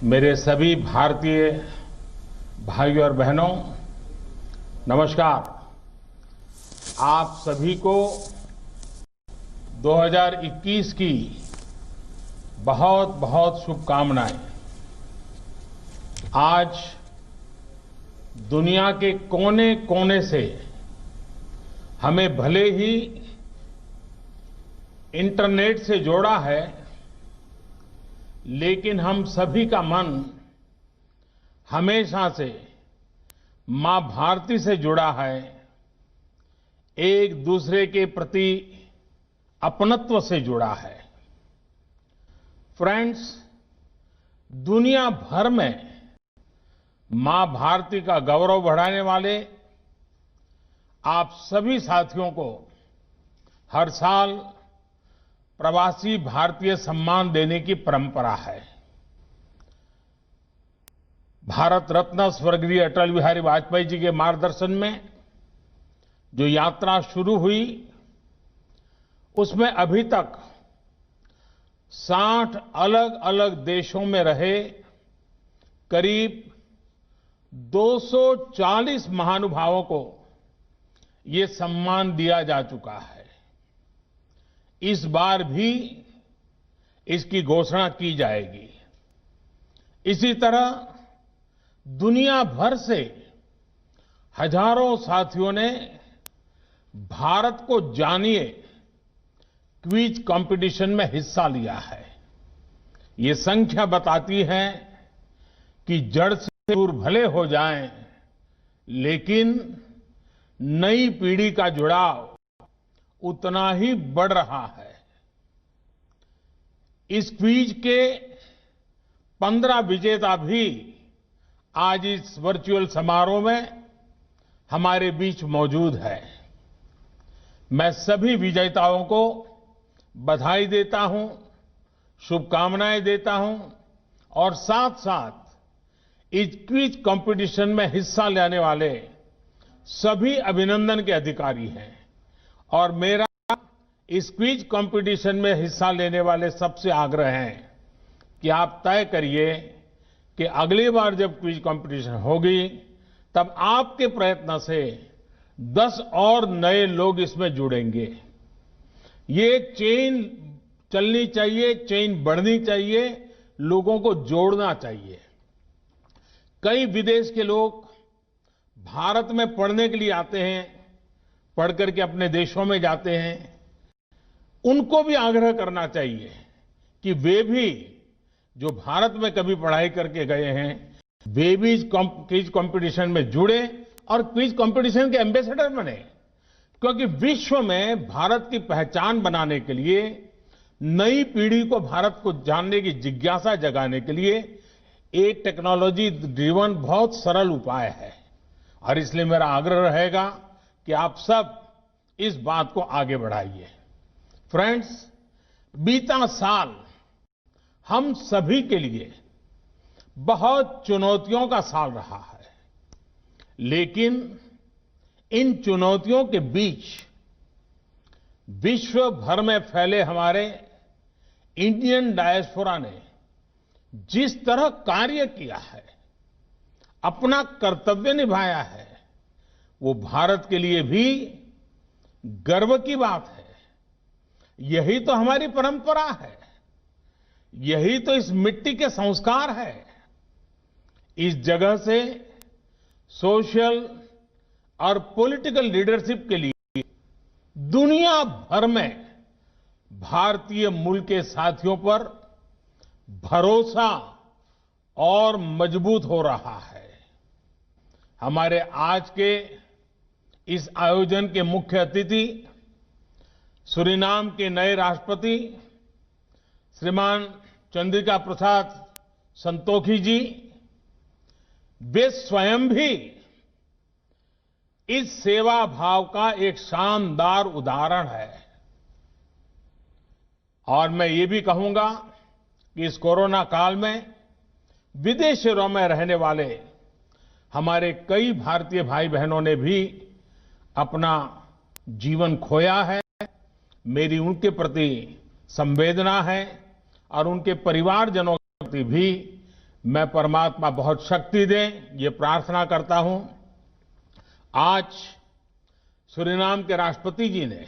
मेरे सभी भारतीय भाइयों और बहनों, नमस्कार। आप सभी को 2021 की बहुत बहुत शुभकामनाएं। आज दुनिया के कोने कोने से हमें भले ही इंटरनेट से जोड़ा है, लेकिन हम सभी का मन हमेशा से मां भारती से जुड़ा है, एक दूसरे के प्रति अपनत्व से जुड़ा है। फ्रेंड्स, दुनिया भर में मां भारती का गौरव बढ़ाने वाले आप सभी साथियों को हर साल प्रवासी भारतीय सम्मान देने की परंपरा है। भारत रत्न स्वर्गीय अटल बिहारी वाजपेयी जी के मार्गदर्शन में जो यात्रा शुरू हुई, उसमें अभी तक 60 अलग अलग देशों में रहे करीब 240 महानुभावों को ये सम्मान दिया जा चुका है। इस बार भी इसकी घोषणा की जाएगी। इसी तरह दुनिया भर से हजारों साथियों ने भारत को जानिए क्विज कंपटीशन में हिस्सा लिया है। ये संख्या बताती है कि जड़ से दूर भले हो जाएं, लेकिन नई पीढ़ी का जुड़ाव उतना ही बढ़ रहा है। इस क्विज के 15 विजेता भी आज इस वर्चुअल समारोह में हमारे बीच मौजूद है। मैं सभी विजेताओं को बधाई देता हूं, शुभकामनाएं देता हूं और साथ साथ इस क्विज कंपटीशन में हिस्सा लेने वाले सभी अभिनंदन के अधिकारी हैं। और मेरा इस क्विज कंपटीशन में हिस्सा लेने वाले सबसे आग्रह है कि आप तय करिए कि अगली बार जब क्विज कंपटीशन होगी, तब आपके प्रयत्न से 10 और नए लोग इसमें जुड़ेंगे। ये चेन चलनी चाहिए, चेन बढ़नी चाहिए, लोगों को जोड़ना चाहिए। कई विदेश के लोग भारत में पढ़ने के लिए आते हैं, पढ़ करके अपने देशों में जाते हैं। उनको भी आग्रह करना चाहिए कि वे भी, जो भारत में कभी पढ़ाई करके गए हैं, वे भी क्विज कंपटीशन में जुड़े और क्विज कंपटीशन के एम्बेसडर बने। क्योंकि विश्व में भारत की पहचान बनाने के लिए, नई पीढ़ी को भारत को जानने की जिज्ञासा जगाने के लिए एक टेक्नोलॉजी ड्रिवन बहुत सरल उपाय है। और इसलिए मेरा आग्रह रहेगा कि आप सब इस बात को आगे बढ़ाइए। फ्रेंड्स, बीता साल हम सभी के लिए बहुत चुनौतियों का साल रहा है, लेकिन इन चुनौतियों के बीच विश्व भर में फैले हमारे इंडियन डायस्पोरा ने जिस तरह कार्य किया है, अपना कर्तव्य निभाया है, वो भारत के लिए भी गर्व की बात है। यही तो हमारी परंपरा है, यही तो इस मिट्टी के संस्कार है। इस जगह से सोशल और पॉलिटिकल लीडरशिप के लिए दुनिया भर में भारतीय मूल के साथियों पर भरोसा और मजबूत हो रहा है। हमारे आज के इस आयोजन के मुख्य अतिथि सूरीनाम के नए राष्ट्रपति श्रीमान चंद्रिका प्रसाद संतोखी जी, वे स्वयं भी इस सेवा भाव का एक शानदार उदाहरण है। और मैं ये भी कहूंगा कि इस कोरोना काल में विदेशों में रहने वाले हमारे कई भारतीय भाई बहनों ने भी अपना जीवन खोया है। मेरी उनके प्रति संवेदना है और उनके परिवारजनों के प्रति भी मैं परमात्मा बहुत शक्ति दे, ये प्रार्थना करता हूं। आज सूरीनाम के राष्ट्रपति जी ने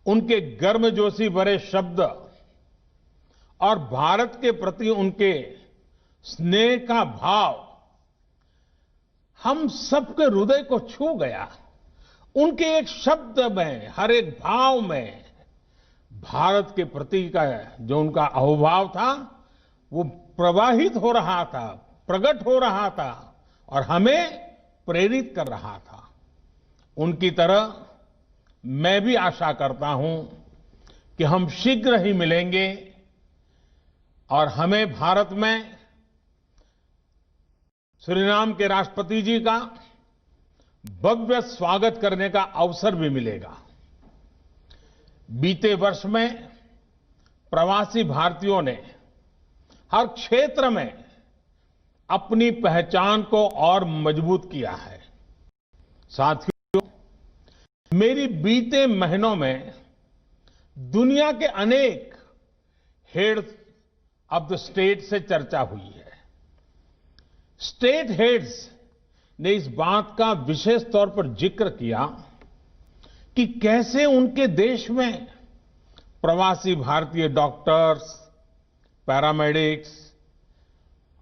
उनके गर्मजोशी भरे शब्द और भारत के प्रति उनके स्नेह का भाव हम सबके हृदय को छू गया। उनके एक शब्द में, हर एक भाव में भारत के प्रति का जो उनका अहोभाव था वो प्रवाहित हो रहा था, प्रकट हो रहा था और हमें प्रेरित कर रहा था। उनकी तरह मैं भी आशा करता हूं कि हम शीघ्र ही मिलेंगे और हमें भारत में सूरीनाम के राष्ट्रपति जी का भव्य स्वागत करने का अवसर भी मिलेगा। बीते वर्ष में प्रवासी भारतीयों ने हर क्षेत्र में अपनी पहचान को और मजबूत किया है। साथियों, मेरी बीते महीनों में दुनिया के अनेक हेड्स ऑफ द स्टेट से चर्चा हुई है। स्टेट हेड्स ने इस बात का विशेष तौर पर जिक्र किया कि कैसे उनके देश में प्रवासी भारतीय डॉक्टर्स, पैरामेडिक्स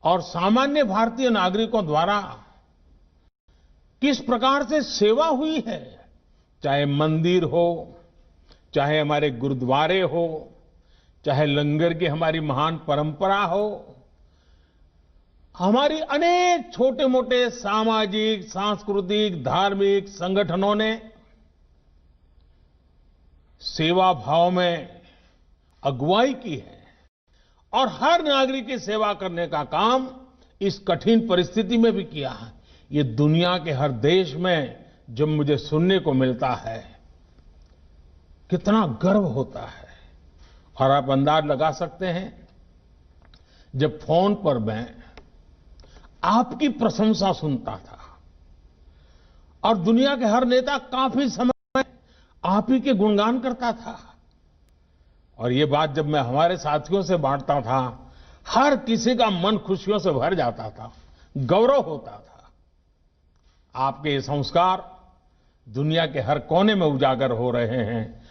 और सामान्य भारतीय नागरिकों द्वारा किस प्रकार से सेवा हुई है। चाहे मंदिर हो, चाहे हमारे गुरुद्वारे हो, चाहे लंगर की हमारी महान परंपरा हो, हमारी अनेक छोटे मोटे सामाजिक, सांस्कृतिक, धार्मिक संगठनों ने सेवा भाव में अगुवाई की है और हर नागरिक की सेवा करने का काम इस कठिन परिस्थिति में भी किया है। ये दुनिया के हर देश में जब मुझे सुनने को मिलता है, कितना गर्व होता है। और आप अंदाज लगा सकते हैं, जब फोन पर मैं आपकी प्रशंसा सुनता था और दुनिया के हर नेता काफी समय आप ही के गुणगान करता था, और ये बात जब मैं हमारे साथियों से बांटता था, हर किसी का मन खुशियों से भर जाता था, गौरव होता था। आपके ये संस्कार दुनिया के हर कोने में उजागर हो रहे हैं।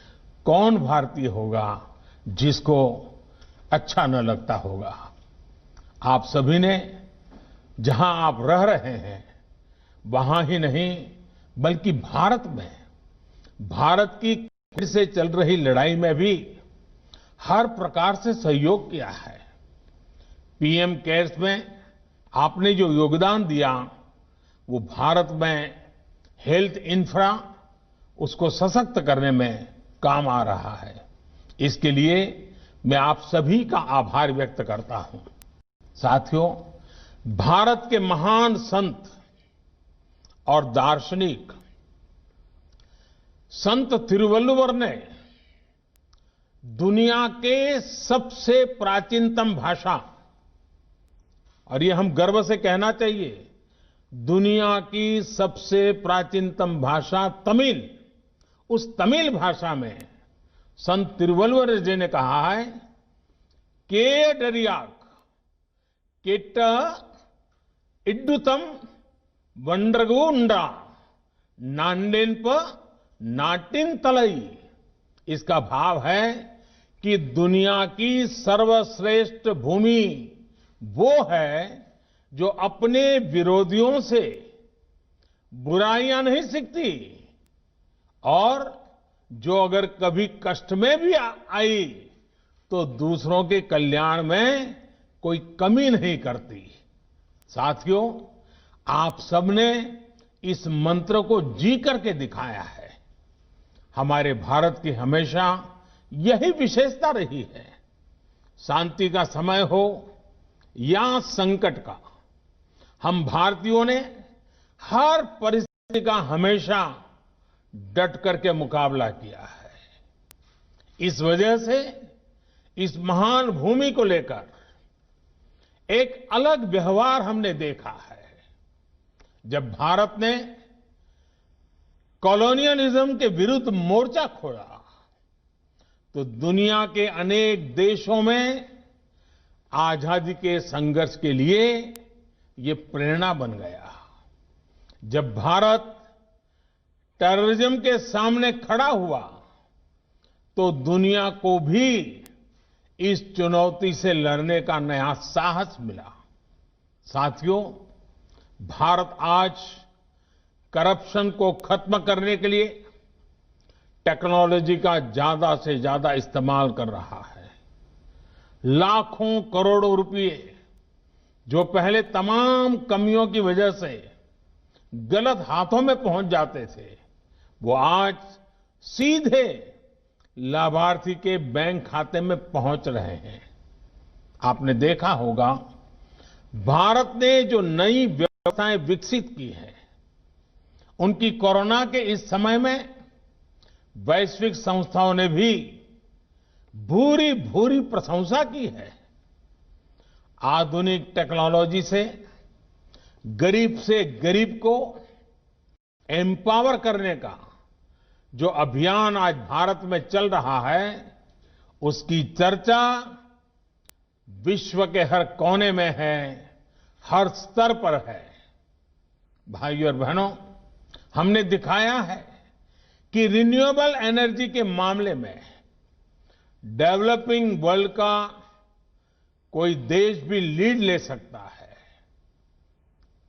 कौन भारतीय होगा जिसको अच्छा न लगता होगा। आप सभी ने जहां आप रह रहे हैं वहां ही नहीं बल्कि भारत में, भारत की फिर से चल रही लड़ाई में भी हर प्रकार से सहयोग किया है। पीएम केयर्स में आपने जो योगदान दिया वो भारत में हेल्थ इंफ्रा, उसको सशक्त करने में काम आ रहा है। इसके लिए मैं आप सभी का आभार व्यक्त करता हूं। साथियों, भारत के महान संत और दार्शनिक संत तिरुवल्लुवर ने दुनिया के सबसे प्राचीनतम भाषा, और ये हम गर्व से कहना चाहिए, दुनिया की सबसे प्राचीनतम भाषा तमिल, उस तमिल भाषा में संत तिरुवल्लुवर जी ने कहा है, के डरियाक केट इड्डुतम वंड्रगुंडा नांडेन प नाटिन तलई। इसका भाव है कि दुनिया की सर्वश्रेष्ठ भूमि वो है जो अपने विरोधियों से बुराइयां नहीं सीखती और जो अगर कभी कष्ट में भी आई तो दूसरों के कल्याण में कोई कमी नहीं करती। साथियों, आप सबने इस मंत्र को जी करके दिखाया है। हमारे भारत की हमेशा यही विशेषता रही है। शांति का समय हो या संकट का, हम भारतीयों ने हर परिस्थिति का हमेशा डट करके मुकाबला किया है। इस वजह से इस महान भूमि को लेकर एक अलग व्यवहार हमने देखा है। जब भारत ने कॉलोनियलिज्म के विरुद्ध मोर्चा खोला तो दुनिया के अनेक देशों में आजादी के संघर्ष के लिए ये प्रेरणा बन गया। जब भारत टेररिज्म के सामने खड़ा हुआ तो दुनिया को भी इस चुनौती से लड़ने का नया साहस मिला। साथियों, भारत आज करप्शन को खत्म करने के लिए टेक्नोलॉजी का ज्यादा से ज्यादा इस्तेमाल कर रहा है। लाखों करोड़ों रुपए जो पहले तमाम कमियों की वजह से गलत हाथों में पहुंच जाते थे, वो आज सीधे लाभार्थी के बैंक खाते में पहुंच रहे हैं। आपने देखा होगा, भारत ने जो नई व्यवस्थाएं विकसित की हैं, उनकी कोरोना के इस समय में वैश्विक संस्थाओं ने भी भूरी भूरी प्रशंसा की है। आधुनिक टेक्नोलॉजी से गरीब को एम्पावर करने का जो अभियान आज भारत में चल रहा है, उसकी चर्चा विश्व के हर कोने में है, हर स्तर पर है। भाइयों और बहनों, हमने दिखाया है कि रिन्यूएबल एनर्जी के मामले में डेवलपिंग वर्ल्ड का कोई देश भी लीड ले सकता है।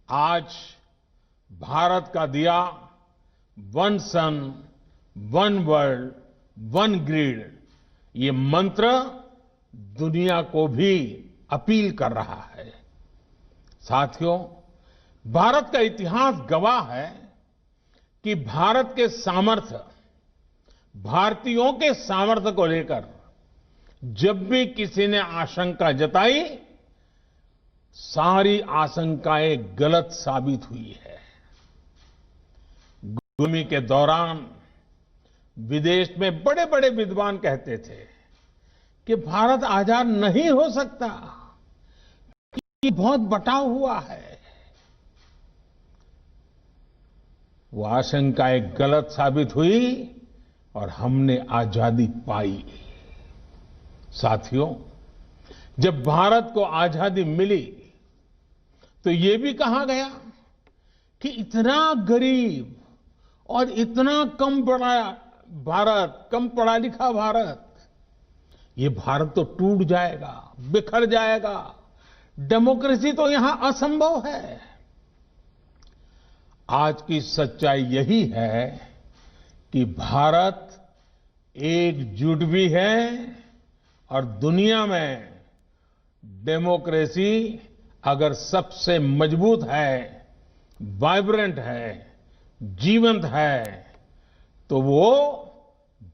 आज भारत का दिया वन सन, वन वर्ल्ड, वन ग्रिड, ये मंत्र दुनिया को भी अपील कर रहा है। साथियों, भारत का इतिहास गवाह है कि भारत के सामर्थ्य, भारतीयों के सामर्थ्य को लेकर जब भी किसी ने आशंका जताई, सारी आशंकाएं गलत साबित हुई है। गर्मी के दौरान विदेश में बड़े बड़े विद्वान कहते थे कि भारत आजाद नहीं हो सकता, कि बहुत बटा हुआ है। वो आशंकाएं गलत साबित हुई और हमने आजादी पाई। साथियों, जब भारत को आजादी मिली तो ये भी कहा गया कि इतना गरीब और इतना कम पढ़ा लिखा भारत, ये भारत तो टूट जाएगा, बिखर जाएगा, डेमोक्रेसी तो यहां असंभव है। आज की सच्चाई यही है कि भारत एकजुट भी है और दुनिया में डेमोक्रेसी अगर सबसे मजबूत है, वाइब्रेंट है, जीवंत है, तो वो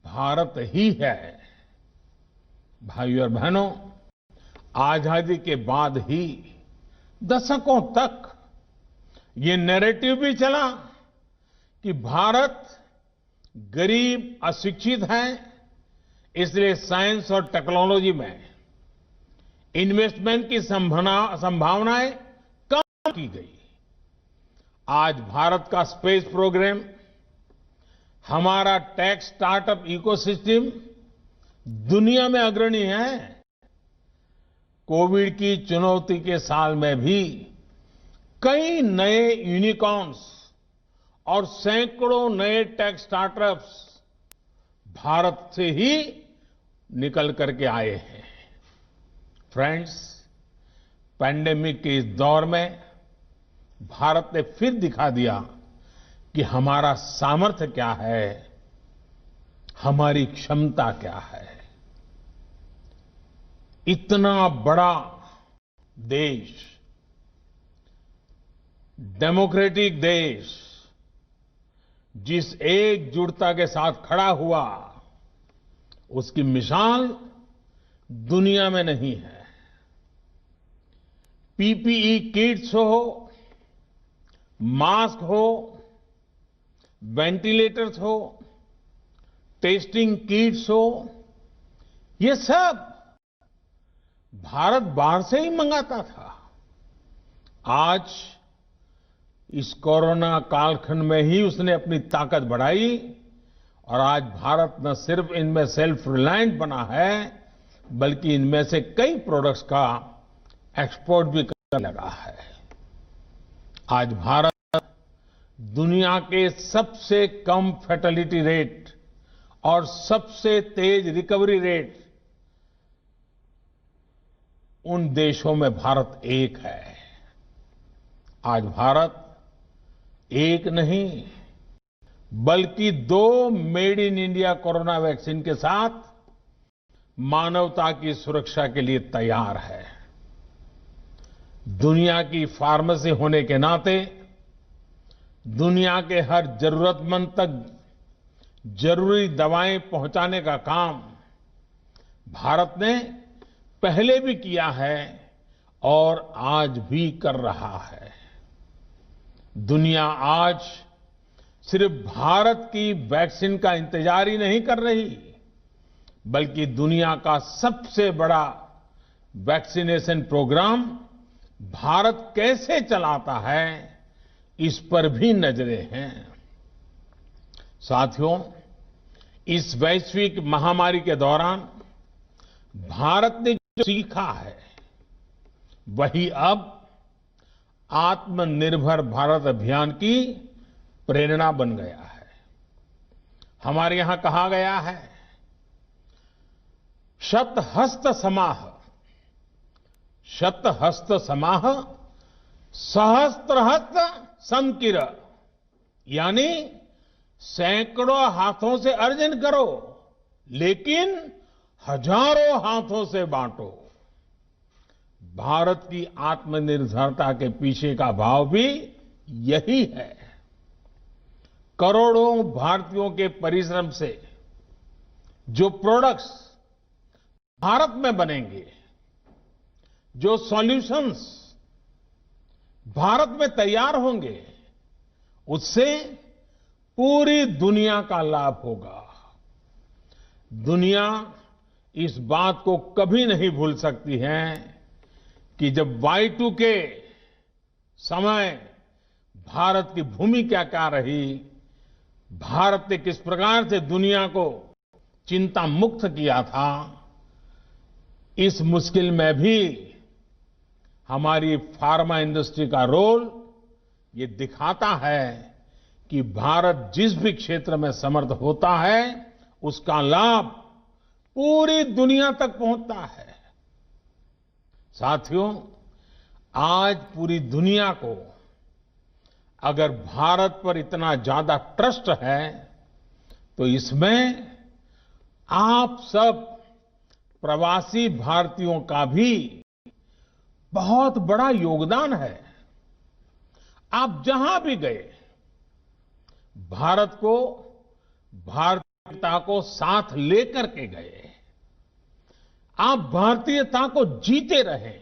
भारत ही है। भाइयों और बहनों, आजादी के बाद ही दशकों तक ये नैरेटिव भी चला कि भारत गरीब, अशिक्षित है, इसलिए साइंस और टेक्नोलॉजी में इन्वेस्टमेंट की संभावनाएं कम की गई। आज भारत का स्पेस प्रोग्राम, हमारा टेक स्टार्टअप इकोसिस्टम दुनिया में अग्रणी है। कोविड की चुनौती के साल में भी कई नए यूनिकॉर्न्स और सैकड़ों नए टेक स्टार्टअप्स भारत से ही निकल करके आए हैं। फ्रेंड्स, पैंडेमिक के इस दौर में भारत ने फिर दिखा दिया कि हमारा सामर्थ्य क्या है, हमारी क्षमता क्या है। इतना बड़ा देश, डेमोक्रेटिक देश, जिस एकजुटता के साथ खड़ा हुआ, उसकी मिसाल दुनिया में नहीं है। पीपीई किट्स हो, मास्क हो, वेंटिलेटर्स हो, टेस्टिंग किट्स हो, ये सब भारत बाहर से ही मंगाता था। आज इस कोरोना कालखंड में ही उसने अपनी ताकत बढ़ाई और आज भारत न सिर्फ इनमें सेल्फ रिलायंट बना है, बल्कि इनमें से कई प्रोडक्ट्स का एक्सपोर्ट भी करने लगा है। आज भारत दुनिया के सबसे कम फैटेलिटी रेट और सबसे तेज रिकवरी रेट उन देशों में भारत एक है। आज भारत एक नहीं बल्कि 2 made in India corona vaccine के साथ मानवता की सुरक्षा के लिए तैयार है। दुनिया की फार्मेसी होने के नाते दुनिया के हर जरूरतमंद तक जरूरी दवाएं पहुंचाने का काम भारत ने पहले भी किया है और आज भी कर रहा है। दुनिया आज सिर्फ भारत की वैक्सीन का इंतजार ही नहीं कर रही, बल्कि दुनिया का सबसे बड़ा वैक्सीनेशन प्रोग्राम भारत कैसे चलाता है, इस पर भी नजरें हैं। साथियों, इस वैश्विक महामारी के दौरान भारत ने जो सीखा है, वही अब आत्मनिर्भर भारत अभियान की प्रेरणा बन गया है। हमारे यहां कहा गया है, शतहस्त समाह सहस्त्रहस्त समकिर, यानी सैकड़ों हाथों से अर्जन करो लेकिन हजारों हाथों से बांटो। भारत की आत्मनिर्भरता के पीछे का भाव भी यही है। करोड़ों भारतीयों के परिश्रम से जो प्रोडक्ट्स भारत में बनेंगे, जो सॉल्यूशंस भारत में तैयार होंगे, उससे पूरी दुनिया का लाभ होगा। दुनिया इस बात को कभी नहीं भूल सकती है कि जब Y2 के समय भारत की भूमिका क्या रही, भारत ने किस प्रकार से दुनिया को चिंता मुक्त किया था, इस मुश्किल में भी हमारी फार्मा इंडस्ट्री का रोल ये दिखाता है कि भारत जिस भी क्षेत्र में समर्थ होता है, उसका लाभ पूरी दुनिया तक पहुंचता है। साथियों, आज पूरी दुनिया को अगर भारत पर इतना ज्यादा ट्रस्ट है, तो इसमें आप सब प्रवासी भारतीयों का भी बहुत बड़ा योगदान है। आप जहां भी गए, भारत को, भारतीयता को साथ लेकर के गए। आप भारतीयता को जीते रहे।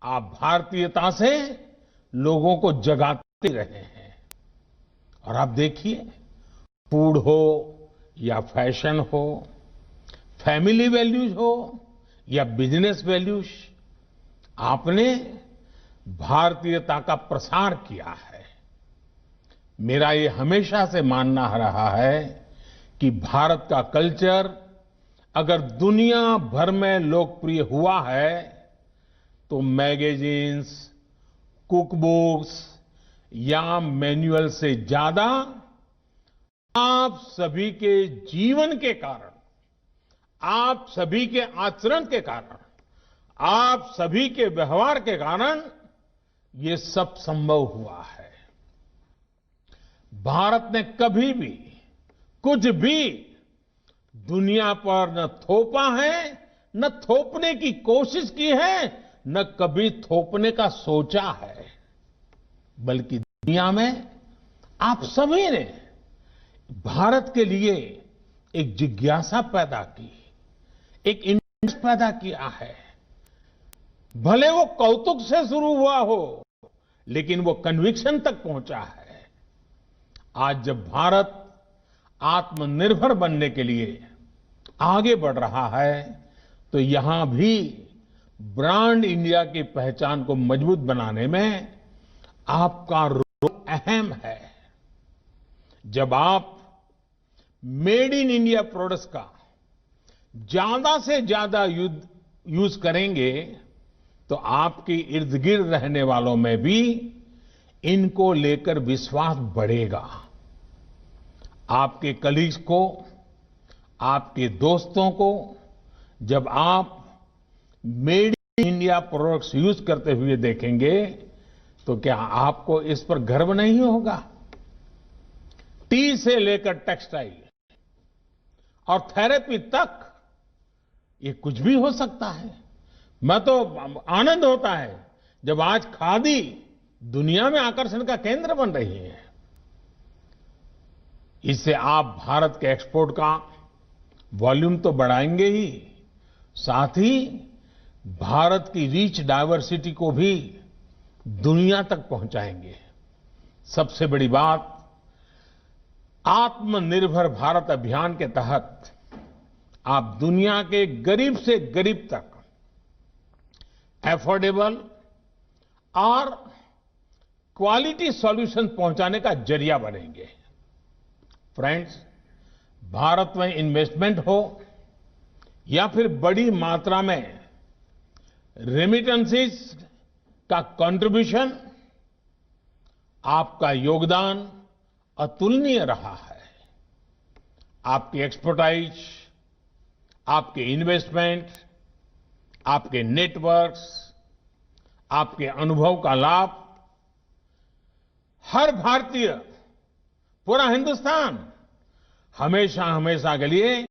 आप भारतीयता से लोगों को जगाते रहे हैं। और आप देखिए, फूड हो या फैशन हो, फैमिली वैल्यूज हो या बिजनेस वैल्यूज, आपने भारतीयता का प्रसार किया है। मेरा ये हमेशा से मानना रहा है कि भारत का कल्चर अगर दुनिया भर में लोकप्रिय हुआ है, तो मैगजीन्स, कुकबुक्स या मैनुअल से ज्यादा आप सभी के जीवन के कारण, आप सभी के आचरण के कारण, आप सभी के व्यवहार के कारण ये सब संभव हुआ है। भारत ने कभी भी कुछ भी दुनिया पर न थोपा है, न थोपने की कोशिश की है, न कभी थोपने का सोचा है, बल्कि दुनिया में आप सभी ने भारत के लिए एक जिज्ञासा पैदा की, एक इंटरेस्ट पैदा किया है। भले वो कौतुक से शुरू हुआ हो, लेकिन वो कन्विक्शन तक पहुंचा है। आज जब भारत आत्मनिर्भर बनने के लिए आगे बढ़ रहा है, तो यहां भी ब्रांड इंडिया की पहचान को मजबूत बनाने में आपका रोल अहम है। जब आप मेड इन इंडिया प्रोडक्ट्स का ज्यादा से ज्यादा यूज करेंगे, तो आपके इर्द गिर्द रहने वालों में भी इनको लेकर विश्वास बढ़ेगा। आपके कलीग्स को, आपके दोस्तों को जब आप made in India products use करते हुए देखेंगे तो क्या आपको इस पर गर्व नहीं होगा? टी से लेकर टेक्सटाइल और थेरेपी तक ये कुछ भी हो सकता है। मैं तो आनंद होता है जब आज खादी दुनिया में आकर्षण का केंद्र बन रही है। इससे आप भारत के एक्सपोर्ट का वॉल्यूम तो बढ़ाएंगे ही, साथ ही भारत की रिच डाइवर्सिटी को भी दुनिया तक पहुंचाएंगे। सबसे बड़ी बात, आत्मनिर्भर भारत अभियान के तहत आप दुनिया के गरीब से गरीब तक एफोर्डेबल और क्वालिटी सॉल्यूशन पहुंचाने का जरिया बनेंगे। फ्रेंड्स, भारत में इन्वेस्टमेंट हो या फिर बड़ी मात्रा में रेमिटेंसेस का कंट्रीब्यूशन, आपका योगदान अतुलनीय रहा है। आपकी एक्सपर्टाइज, आपके इन्वेस्टमेंट, आपके नेटवर्क्स, आपके अनुभव का लाभ हर भारतीय, पूरा हिंदुस्तान हमेशा हमेशा के लिए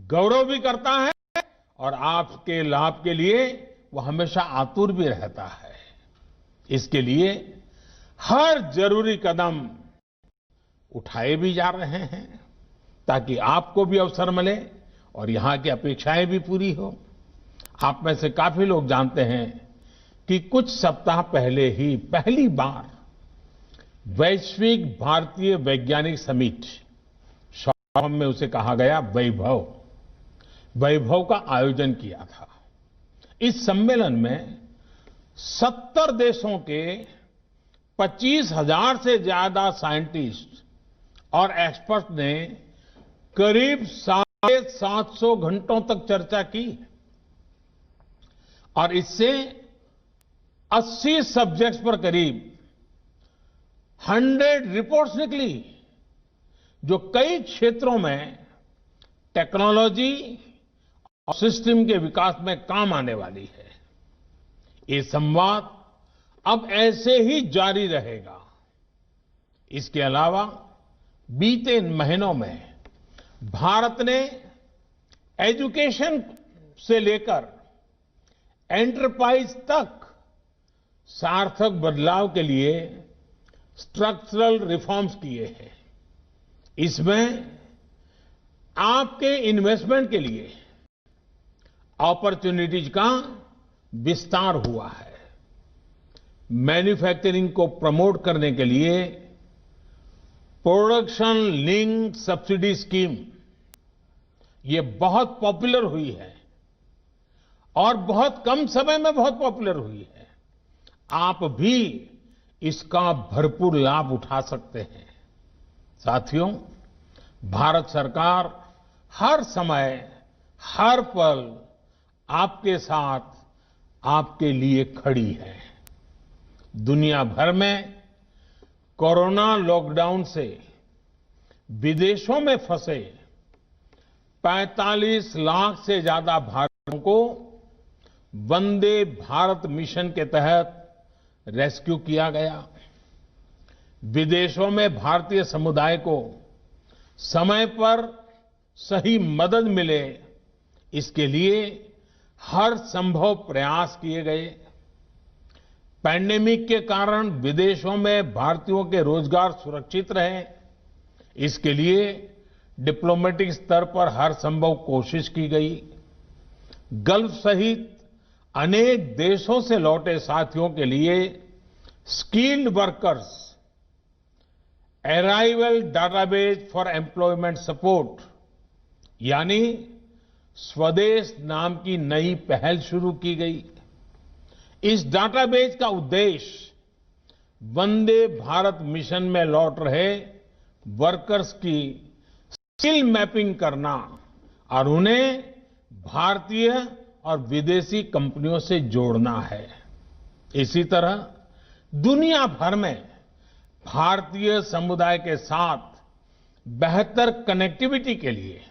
गौरव भी करता है और आपके लाभ के लिए वो हमेशा आतुर भी रहता है। इसके लिए हर जरूरी कदम उठाए भी जा रहे हैं ताकि आपको भी अवसर मिले और यहां की अपेक्षाएं भी पूरी हो। आप में से काफी लोग जानते हैं कि कुछ सप्ताह पहले ही पहली बार वैश्विक भारतीय वैज्ञानिक समिट, शॉर्ट फॉर्म में उसे कहा गया वैभव का आयोजन किया था। इस सम्मेलन में 70 देशों के 25,000 से ज्यादा साइंटिस्ट और एक्सपर्ट ने करीब 750 घंटों तक चर्चा की और इससे 80 सब्जेक्ट्स पर करीब 100 रिपोर्ट्स निकली जो कई क्षेत्रों में टेक्नोलॉजी और सिस्टम के विकास में काम आने वाली है। ये संवाद अब ऐसे ही जारी रहेगा। इसके अलावा बीते महीनों में भारत ने एजुकेशन से लेकर एंटरप्राइज तक सार्थक बदलाव के लिए स्ट्रक्चरल रिफॉर्म्स किए हैं। इसमें आपके इन्वेस्टमेंट के लिए अपॉर्चुनिटीज का विस्तार हुआ है। मैन्युफैक्चरिंग को प्रमोट करने के लिए प्रोडक्शन लिंक सब्सिडी स्कीम ये बहुत पॉपुलर हुई है और बहुत कम समय में बहुत पॉपुलर हुई है। आप भी इसका भरपूर लाभ उठा सकते हैं। साथियों, भारत सरकार हर समय, हर पल आपके साथ, आपके लिए खड़ी है। दुनिया भर में कोरोना लॉकडाउन से विदेशों में फंसे 45 लाख से ज्यादा भारतीयों को वंदे भारत मिशन के तहत रेस्क्यू किया गया। विदेशों में भारतीय समुदाय को समय पर सही मदद मिले, इसके लिए हर संभव प्रयास किए गए। पैंडेमिक के कारण विदेशों में भारतीयों के रोजगार सुरक्षित रहे, इसके लिए डिप्लोमेटिक स्तर पर हर संभव कोशिश की गई। गल्फ सहित अनेक देशों से लौटे साथियों के लिए skilled workers arrival database for employment support यानी स्वदेश नाम की नई पहल शुरू की गई। इस डाटाबेस का उद्देश्य वंदे भारत मिशन में लौट रहे वर्कर्स की स्किल मैपिंग करना और उन्हें भारतीय और विदेशी कंपनियों से जोड़ना है। इसी तरह दुनिया भर में भारतीय समुदाय के साथ बेहतर कनेक्टिविटी के लिए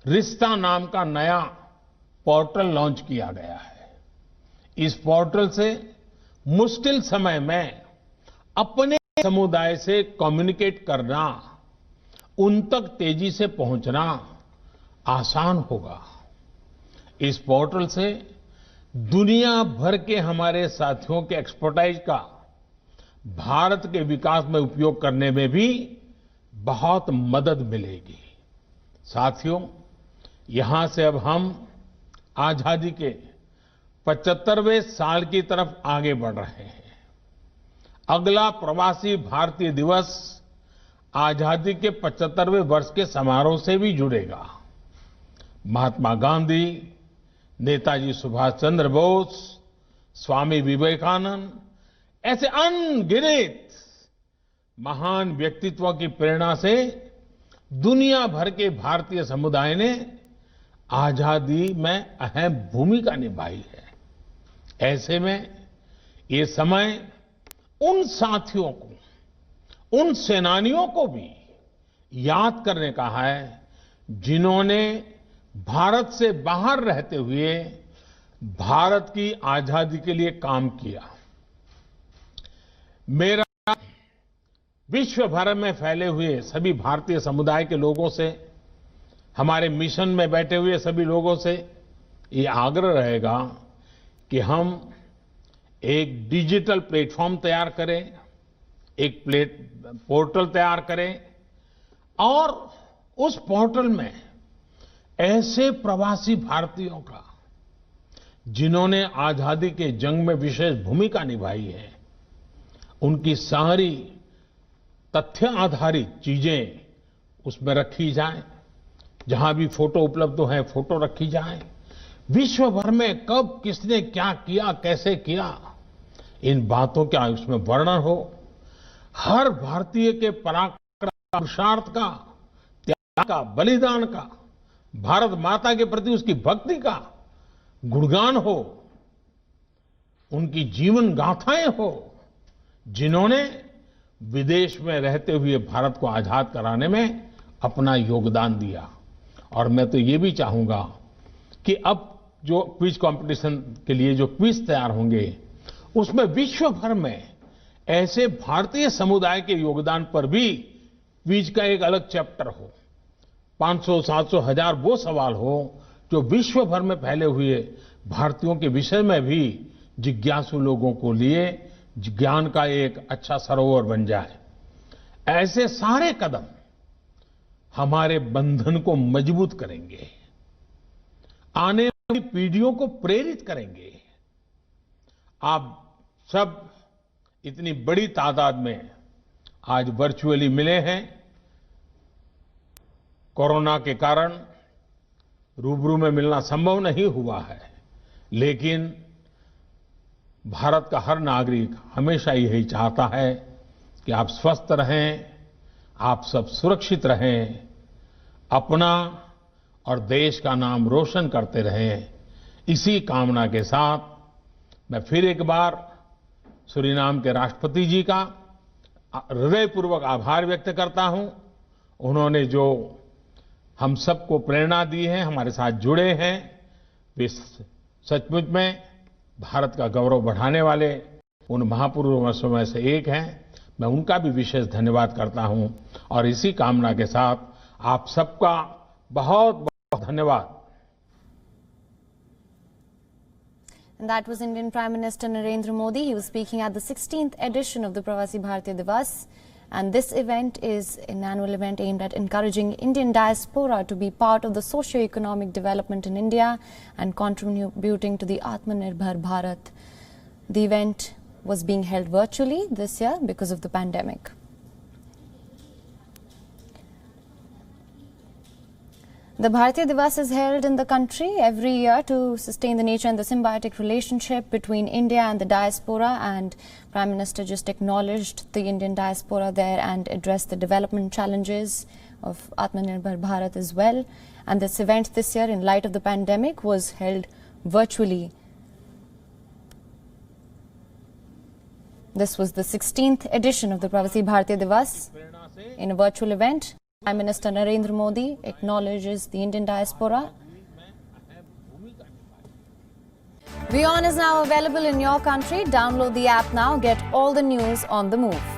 रिश्ता नाम का नया पोर्टल लॉन्च किया गया है। इस पोर्टल से मुश्किल समय में अपने समुदाय से कम्युनिकेट करना, उन तक तेजी से पहुंचना आसान होगा। इस पोर्टल से दुनिया भर के हमारे साथियों के एक्सपर्टाइज का भारत के विकास में उपयोग करने में भी बहुत मदद मिलेगी। साथियों, यहां से अब हम आजादी के 75वें साल की तरफ आगे बढ़ रहे हैं। अगला प्रवासी भारतीय दिवस आजादी के 75वें वर्ष के समारोह से भी जुड़ेगा। महात्मा गांधी, नेताजी सुभाष चंद्र बोस, स्वामी विवेकानंद, ऐसे अनगिनत महान व्यक्तित्वों की प्रेरणा से दुनिया भर के भारतीय समुदाय ने आजादी में अहम भूमिका निभाई है। ऐसे में ये समय उन साथियों को, उन सेनानियों को भी याद करने का है जिन्होंने भारत से बाहर रहते हुए भारत की आजादी के लिए काम किया। मेरा विश्व भर में फैले हुए सभी भारतीय समुदाय के लोगों से, हमारे मिशन में बैठे हुए सभी लोगों से ये आग्रह रहेगा कि हम एक डिजिटल प्लेटफॉर्म तैयार करें, एक पोर्टल तैयार करें और उस पोर्टल में ऐसे प्रवासी भारतीयों का जिन्होंने आजादी के जंग में विशेष भूमिका निभाई है, उनकी सारी तथ्य आधारित चीजें उसमें रखी जाएं। जहां भी फोटो उपलब्ध है, फोटो रखी जाए। विश्व भर में कब किसने क्या किया, कैसे किया, इन बातों का उसमें वर्णन हो। हर भारतीय के पराक्रम, पुरुषार्थ का, त्याग का, बलिदान का, भारत माता के प्रति उसकी भक्ति का गुणगान हो। उनकी जीवन गाथाएं हो, जिन्होंने विदेश में रहते हुए भारत को आजाद कराने में अपना योगदान दिया। और मैं तो ये भी चाहूंगा कि अब जो क्विज कंपटीशन के लिए जो क्विज तैयार होंगे, उसमें विश्व भर में ऐसे भारतीय समुदाय के योगदान पर भी क्विज का एक अलग चैप्टर हो। 500, 700, 1000 वो सवाल हो जो विश्व भर में फैले हुए भारतीयों के विषय में भी जिज्ञासु लोगों को लिए ज्ञान का एक अच्छा सरोवर बन जाए। ऐसे सारे कदम हमारे बंधन को मजबूत करेंगे, आने वाली पीढ़ियों को प्रेरित करेंगे। आप सब इतनी बड़ी तादाद में आज वर्चुअली मिले हैं। कोरोना के कारण रूबरू में मिलना संभव नहीं हुआ है, लेकिन भारत का हर नागरिक हमेशा यही चाहता है कि आप स्वस्थ रहें, आप सब सुरक्षित रहें, अपना और देश का नाम रोशन करते रहें। इसी कामना के साथ मैं फिर एक बार सूरीनाम के राष्ट्रपति जी का हृदयपूर्वक आभार व्यक्त करता हूं। उन्होंने जो हम सबको प्रेरणा दी है, हमारे साथ जुड़े हैं, वे सचमुच में भारत का गौरव बढ़ाने वाले उन महापुरुषों में से एक हैं। मैं उनका भी विशेष धन्यवाद करता हूं और इसी कामना के साथ आप सबका बहुत बहुत धन्यवाद। And that was Indian Prime Minister Narendra Modi. He was speaking at the 16th edition of the Pravasi Bharatiya Divas. And this event is an annual event aimed at encouraging Indian diaspora to be part of the socio-economic development in India and contributing to the Atmanirbhar Bharat. The event was being held virtually this year because of the pandemic. The Bharatiya Divas is held in the country every year to sustain the nature and the symbiotic relationship between India and the diaspora, and Prime Minister just acknowledged the Indian diaspora there and addressed the development challenges of Atmanirbhar Bharat as well. And this event this year, in light of the pandemic, was held virtually. This was the 16th edition of the Pravasi Bharatiya Divas. In a virtual event, Prime Minister Narendra Modi acknowledges the Indian diaspora. WION is now available in your country. Download the app now. Get all the news on the move.